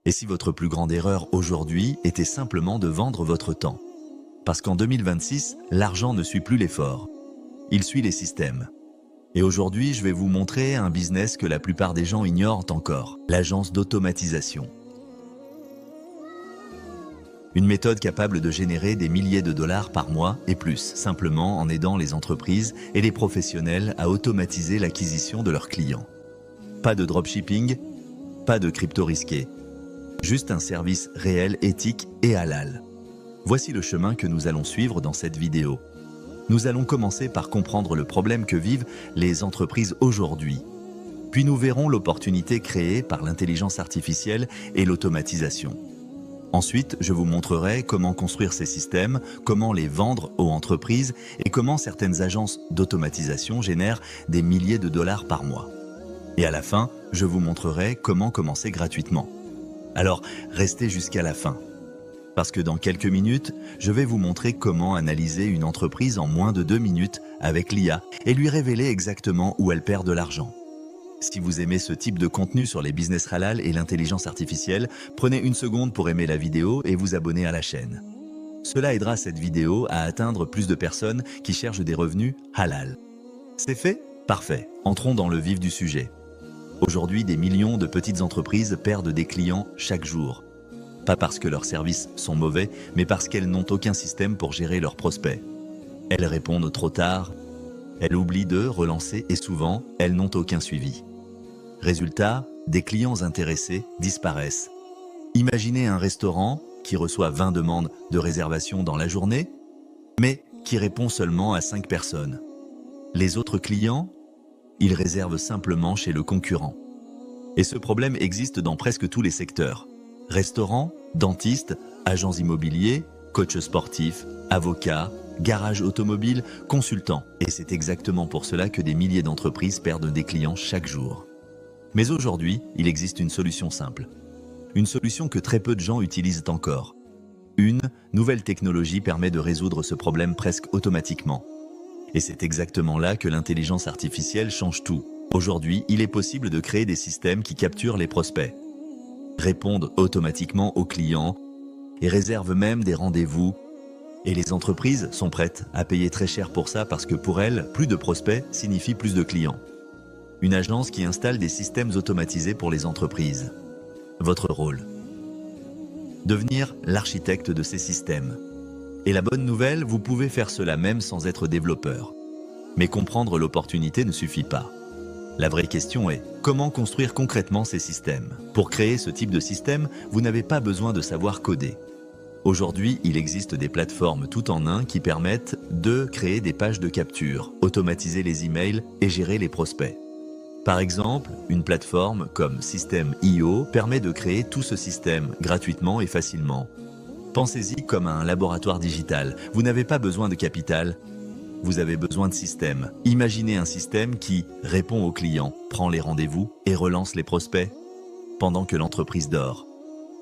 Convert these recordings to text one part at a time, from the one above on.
Et si votre plus grande erreur aujourd'hui était simplement de vendre votre temps? Parce qu'en 2026, l'argent ne suit plus l'effort. Il suit les systèmes. Et aujourd'hui, je vais vous montrer un business que la plupart des gens ignorent encore, l'agence d'automatisation. Une méthode capable de générer des milliers de dollars par mois et plus, simplement en aidant les entreprises et les professionnels à automatiser l'acquisition de leurs clients. Pas de dropshipping, pas de crypto risqué. Juste un service réel, éthique et halal. Voici le chemin que nous allons suivre dans cette vidéo. Nous allons commencer par comprendre le problème que vivent les entreprises aujourd'hui. Puis nous verrons l'opportunité créée par l'intelligence artificielle et l'automatisation. Ensuite, je vous montrerai comment construire ces systèmes, comment les vendre aux entreprises et comment certaines agences d'automatisation génèrent des milliers de dollars par mois. Et à la fin, je vous montrerai comment commencer gratuitement. Alors, restez jusqu'à la fin. Parce que dans quelques minutes, je vais vous montrer comment analyser une entreprise en moins de 2 minutes avec l'IA et lui révéler exactement où elle perd de l'argent. Si vous aimez ce type de contenu sur les business halal et l'intelligence artificielle, prenez une seconde pour aimer la vidéo et vous abonner à la chaîne. Cela aidera cette vidéo à atteindre plus de personnes qui cherchent des revenus halal. C'est fait? Parfait. Entrons dans le vif du sujet. Aujourd'hui, des millions de petites entreprises perdent des clients chaque jour. Pas parce que leurs services sont mauvais, mais parce qu'elles n'ont aucun système pour gérer leurs prospects. Elles répondent trop tard, elles oublient de relancer et souvent, elles n'ont aucun suivi. Résultat, des clients intéressés disparaissent. Imaginez un restaurant qui reçoit 20 demandes de réservation dans la journée, mais qui répond seulement à 5 personnes. Les autres clients, ils réservent simplement chez le concurrent. Et ce problème existe dans presque tous les secteurs. Restaurants, dentistes, agents immobiliers, coachs sportifs, avocats, garages automobiles, consultants. Et c'est exactement pour cela que des milliers d'entreprises perdent des clients chaque jour. Mais aujourd'hui, il existe une solution simple. Une solution que très peu de gens utilisent encore. Une nouvelle technologie permet de résoudre ce problème presque automatiquement. Et c'est exactement là que l'intelligence artificielle change tout. Aujourd'hui, il est possible de créer des systèmes qui capturent les prospects, répondent automatiquement aux clients et réservent même des rendez-vous. Et les entreprises sont prêtes à payer très cher pour ça parce que pour elles, plus de prospects signifie plus de clients. Une agence qui installe des systèmes automatisés pour les entreprises. Votre rôle: devenir l'architecte de ces systèmes. Et la bonne nouvelle, vous pouvez faire cela même sans être développeur. Mais comprendre l'opportunité ne suffit pas. La vraie question est, comment construire concrètement ces systèmes? Pour créer ce type de système, vous n'avez pas besoin de savoir coder. Aujourd'hui, il existe des plateformes tout en un qui permettent de créer des pages de capture, automatiser les emails et gérer les prospects. Par exemple, une plateforme comme System.io permet de créer tout ce système gratuitement et facilement. Pensez-y comme à un laboratoire digital. Vous n'avez pas besoin de capital, vous avez besoin de système. Imaginez un système qui répond aux clients, prend les rendez-vous et relance les prospects pendant que l'entreprise dort.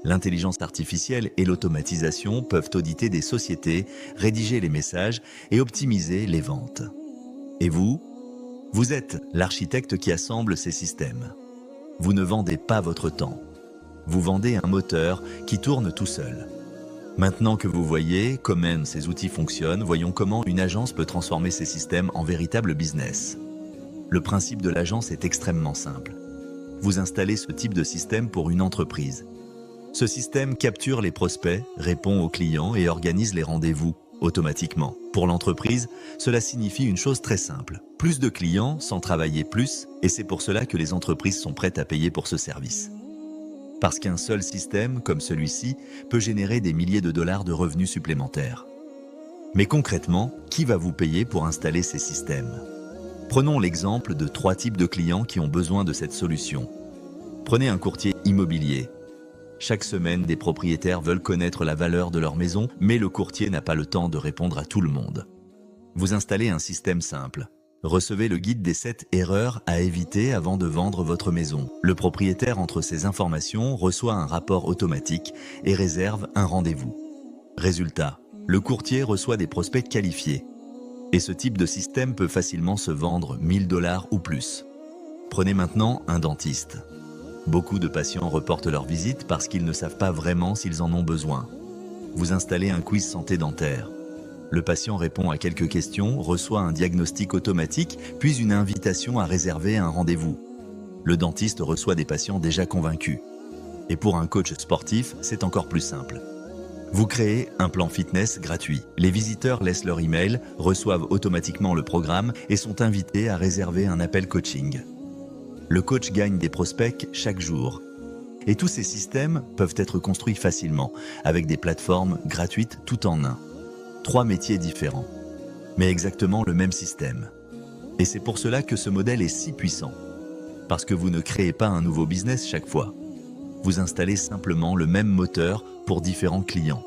L'intelligence artificielle et l'automatisation peuvent auditer des sociétés, rédiger les messages et optimiser les ventes. Et vous êtes l'architecte qui assemble ces systèmes. Vous ne vendez pas votre temps. Vous vendez un moteur qui tourne tout seul. Maintenant que vous voyez comment ces outils fonctionnent, voyons comment une agence peut transformer ces systèmes en véritable business. Le principe de l'agence est extrêmement simple. Vous installez ce type de système pour une entreprise. Ce système capture les prospects, répond aux clients et organise les rendez-vous automatiquement. Pour l'entreprise, cela signifie une chose très simple. Plus de clients sans travailler plus, et c'est pour cela que les entreprises sont prêtes à payer pour ce service. Parce qu'un seul système, comme celui-ci, peut générer des milliers de dollars de revenus supplémentaires. Mais concrètement, qui va vous payer pour installer ces systèmes? Prenons l'exemple de 3 types de clients qui ont besoin de cette solution. Prenez un courtier immobilier. Chaque semaine, des propriétaires veulent connaître la valeur de leur maison, mais le courtier n'a pas le temps de répondre à tout le monde. Vous installez un système simple. Recevez le guide des 7 erreurs à éviter avant de vendre votre maison. Le propriétaire entre ces informations reçoit un rapport automatique et réserve un rendez-vous. Résultat, le courtier reçoit des prospects qualifiés. Et ce type de système peut facilement se vendre 1 000 $ ou plus. Prenez maintenant un dentiste. Beaucoup de patients reportent leur visite parce qu'ils ne savent pas vraiment s'ils en ont besoin. Vous installez un quiz santé dentaire. Le patient répond à quelques questions, reçoit un diagnostic automatique, puis une invitation à réserver un rendez-vous. Le dentiste reçoit des patients déjà convaincus. Et pour un coach sportif, c'est encore plus simple. Vous créez un plan fitness gratuit. Les visiteurs laissent leur email, reçoivent automatiquement le programme et sont invités à réserver un appel coaching. Le coach gagne des prospects chaque jour. Et tous ces systèmes peuvent être construits facilement, avec des plateformes gratuites tout en un. 3 métiers différents, mais exactement le même système. Et c'est pour cela que ce modèle est si puissant. Parce que vous ne créez pas un nouveau business chaque fois. Vous installez simplement le même moteur pour différents clients.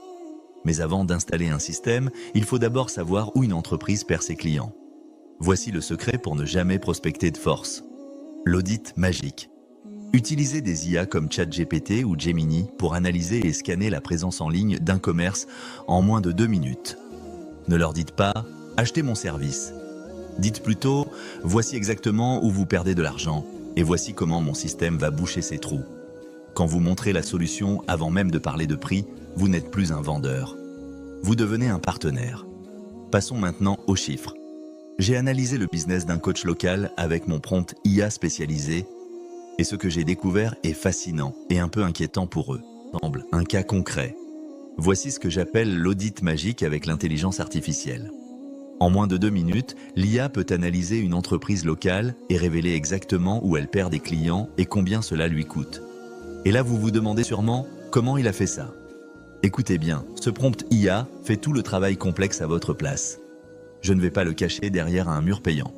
Mais avant d'installer un système, il faut d'abord savoir où une entreprise perd ses clients. Voici le secret pour ne jamais prospecter de force. L'audit magique. Utilisez des IA comme ChatGPT ou Gemini pour analyser et scanner la présence en ligne d'un commerce en moins de 2 minutes. Ne leur dites pas « achetez mon service ». Dites plutôt « voici exactement où vous perdez de l'argent et voici comment mon système va boucher ces trous ». Quand vous montrez la solution avant même de parler de prix, vous n'êtes plus un vendeur. Vous devenez un partenaire. Passons maintenant aux chiffres. J'ai analysé le business d'un coach local avec mon prompt IA spécialisé et ce que j'ai découvert est fascinant et un peu inquiétant pour eux. Semble un cas concret. Voici ce que j'appelle l'audit magique avec l'intelligence artificielle. En moins de 2 minutes, l'IA peut analyser une entreprise locale et révéler exactement où elle perd des clients et combien cela lui coûte. Et là, vous vous demandez sûrement comment il a fait ça. Écoutez bien, ce prompt IA fait tout le travail complexe à votre place. Je ne vais pas le cacher derrière un mur payant.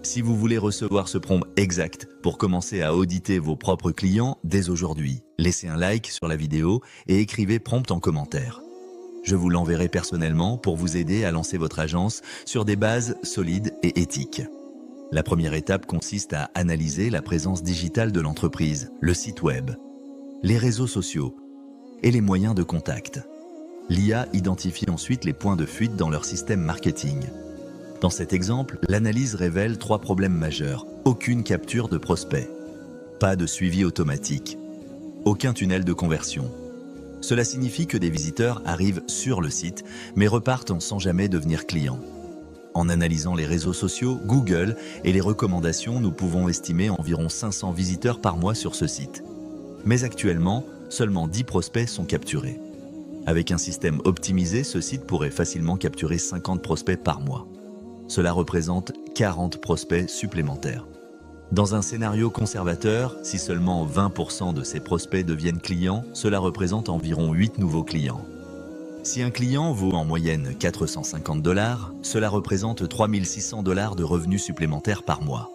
Si vous voulez recevoir ce prompt exact pour commencer à auditer vos propres clients dès aujourd'hui, laissez un like sur la vidéo et écrivez prompt en commentaire. Je vous l'enverrai personnellement pour vous aider à lancer votre agence sur des bases solides et éthiques. La première étape consiste à analyser la présence digitale de l'entreprise, le site web, les réseaux sociaux et les moyens de contact. L'IA identifie ensuite les points de fuite dans leur système marketing. Dans cet exemple, l'analyse révèle 3 problèmes majeurs. Aucune capture de prospect, pas de suivi automatique, aucun tunnel de conversion. Cela signifie que des visiteurs arrivent sur le site, mais repartent sans jamais devenir clients. En analysant les réseaux sociaux, Google et les recommandations, nous pouvons estimer environ 500 visiteurs par mois sur ce site. Mais actuellement, seulement 10 prospects sont capturés. Avec un système optimisé, ce site pourrait facilement capturer 50 prospects par mois. Cela représente 40 prospects supplémentaires. Dans un scénario conservateur, si seulement 20% de ces prospects deviennent clients, cela représente environ 8 nouveaux clients. Si un client vaut en moyenne 450 $, cela représente 3600 $ de revenus supplémentaires par mois.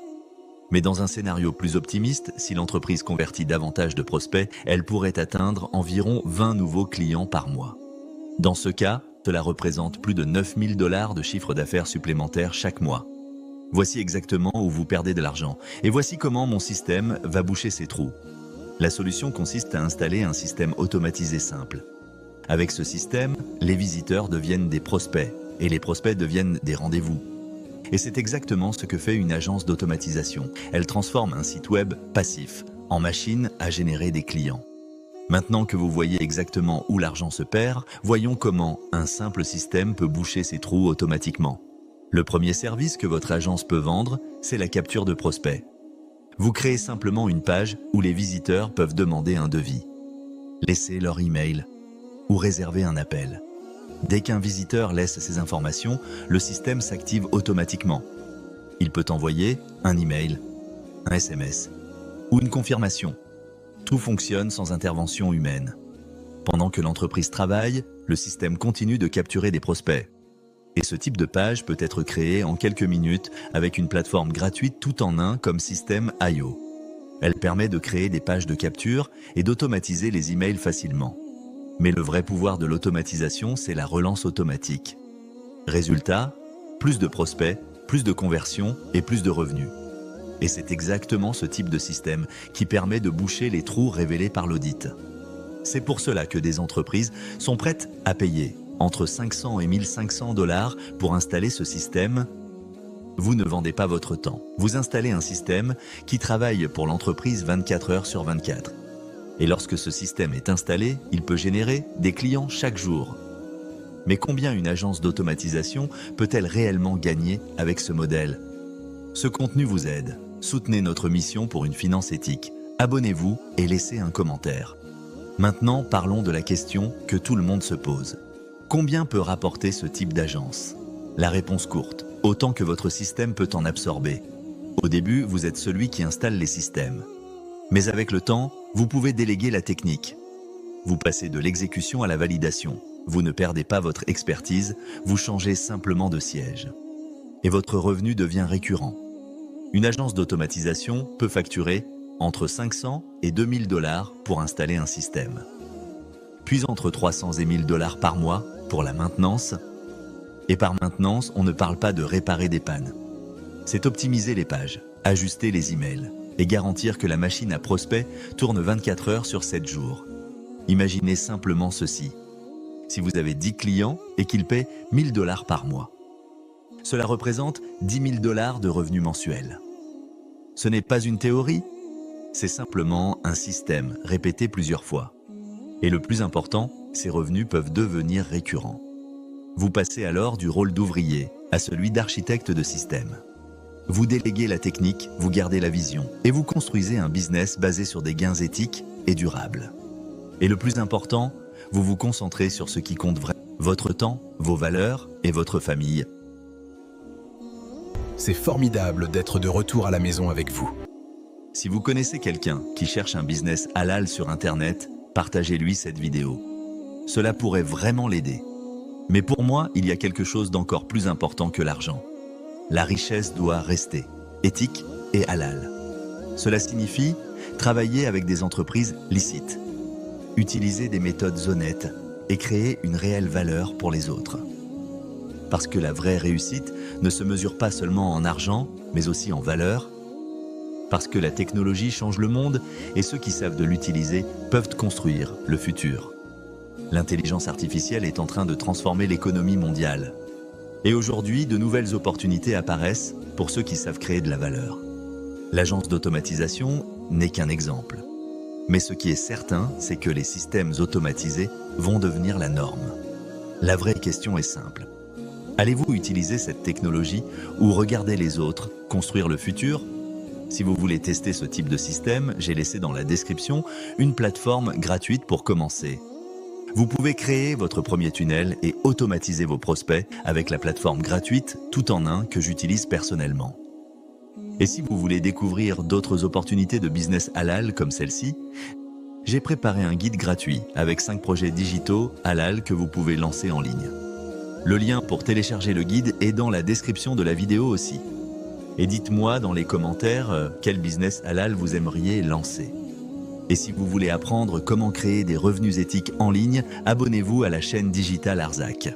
Mais dans un scénario plus optimiste, si l'entreprise convertit davantage de prospects, elle pourrait atteindre environ 20 nouveaux clients par mois. Dans ce cas, cela représente plus de 9000 $ de chiffre d'affaires supplémentaire chaque mois. Voici exactement où vous perdez de l'argent. Et voici comment mon système va boucher ces trous. La solution consiste à installer un système automatisé simple. Avec ce système, les visiteurs deviennent des prospects et les prospects deviennent des rendez-vous. Et c'est exactement ce que fait une agence d'automatisation. Elle transforme un site web passif en machine à générer des clients. Maintenant que vous voyez exactement où l'argent se perd, voyons comment un simple système peut boucher ces trous automatiquement. Le premier service que votre agence peut vendre, c'est la capture de prospects. Vous créez simplement une page où les visiteurs peuvent demander un devis, laisser leur email ou réserver un appel. Dès qu'un visiteur laisse ces informations, le système s'active automatiquement. Il peut envoyer un email, un SMS ou une confirmation. Tout fonctionne sans intervention humaine. Pendant que l'entreprise travaille, le système continue de capturer des prospects. Et ce type de page peut être créé en quelques minutes avec une plateforme gratuite tout en un comme Systeme.io. Elle permet de créer des pages de capture et d'automatiser les emails facilement. Mais le vrai pouvoir de l'automatisation, c'est la relance automatique. Résultat, plus de prospects, plus de conversions et plus de revenus. Et c'est exactement ce type de système qui permet de boucher les trous révélés par l'audit. C'est pour cela que des entreprises sont prêtes à payer entre 500 et 1500 $ pour installer ce système Vous ne vendez pas votre temps. Vous installez un système qui travaille pour l'entreprise 24 heures sur 24. Et lorsque ce système est installé, il peut générer des clients chaque jour. Mais combien une agence d'automatisation peut-elle réellement gagner avec ce modèle? Ce contenu vous aide. Soutenez notre mission pour une finance éthique. Abonnez-vous et laissez un commentaire. Maintenant, parlons de la question que tout le monde se pose. Combien peut rapporter ce type d'agence? La réponse courte, autant que votre système peut en absorber. Au début, vous êtes celui qui installe les systèmes. Mais avec le temps, vous pouvez déléguer la technique. Vous passez de l'exécution à la validation. Vous ne perdez pas votre expertise, vous changez simplement de siège. Et votre revenu devient récurrent. Une agence d'automatisation peut facturer entre 500 et 2000 $ pour installer un système. Puis entre 300 et 1000 $ par mois pour la maintenance. Et par maintenance, on ne parle pas de réparer des pannes. C'est optimiser les pages, ajuster les emails et garantir que la machine à prospect tourne 24 heures sur 7 jours. Imaginez simplement ceci. Si vous avez 10 clients et qu'ils paient 1000 $ par mois, cela représente 10 000 $ de revenus mensuels. Ce n'est pas une théorie, c'est simplement un système répété plusieurs fois. Et le plus important, ces revenus peuvent devenir récurrents. Vous passez alors du rôle d'ouvrier à celui d'architecte de système. Vous déléguez la technique, vous gardez la vision et vous construisez un business basé sur des gains éthiques et durables. Et le plus important, vous vous concentrez sur ce qui compte vraiment, votre temps, vos valeurs et votre famille. C'est formidable d'être de retour à la maison avec vous. Si vous connaissez quelqu'un qui cherche un business halal sur Internet, partagez-lui cette vidéo. Cela pourrait vraiment l'aider. Mais pour moi, il y a quelque chose d'encore plus important que l'argent. La richesse doit rester éthique et halal. Cela signifie travailler avec des entreprises licites, utiliser des méthodes honnêtes et créer une réelle valeur pour les autres. Parce que la vraie réussite ne se mesure pas seulement en argent, mais aussi en valeur. Parce que la technologie change le monde et ceux qui savent de l'utiliser peuvent construire le futur. L'intelligence artificielle est en train de transformer l'économie mondiale. Et aujourd'hui, de nouvelles opportunités apparaissent pour ceux qui savent créer de la valeur. L'agence d'automatisation n'est qu'un exemple. Mais ce qui est certain, c'est que les systèmes automatisés vont devenir la norme. La vraie question est simple. Allez-vous utiliser cette technologie ou regarder les autres construire le futur? Si vous voulez tester ce type de système, j'ai laissé dans la description une plateforme gratuite pour commencer. Vous pouvez créer votre premier tunnel et automatiser vos prospects avec la plateforme gratuite tout en un que j'utilise personnellement. Et si vous voulez découvrir d'autres opportunités de business halal comme celle-ci, j'ai préparé un guide gratuit avec 5 projets digitaux halal que vous pouvez lancer en ligne. Le lien pour télécharger le guide est dans la description de la vidéo aussi. Et dites-moi dans les commentaires quel business halal vous aimeriez lancer. Et si vous voulez apprendre comment créer des revenus éthiques en ligne, abonnez-vous à la chaîne Digital Arzac.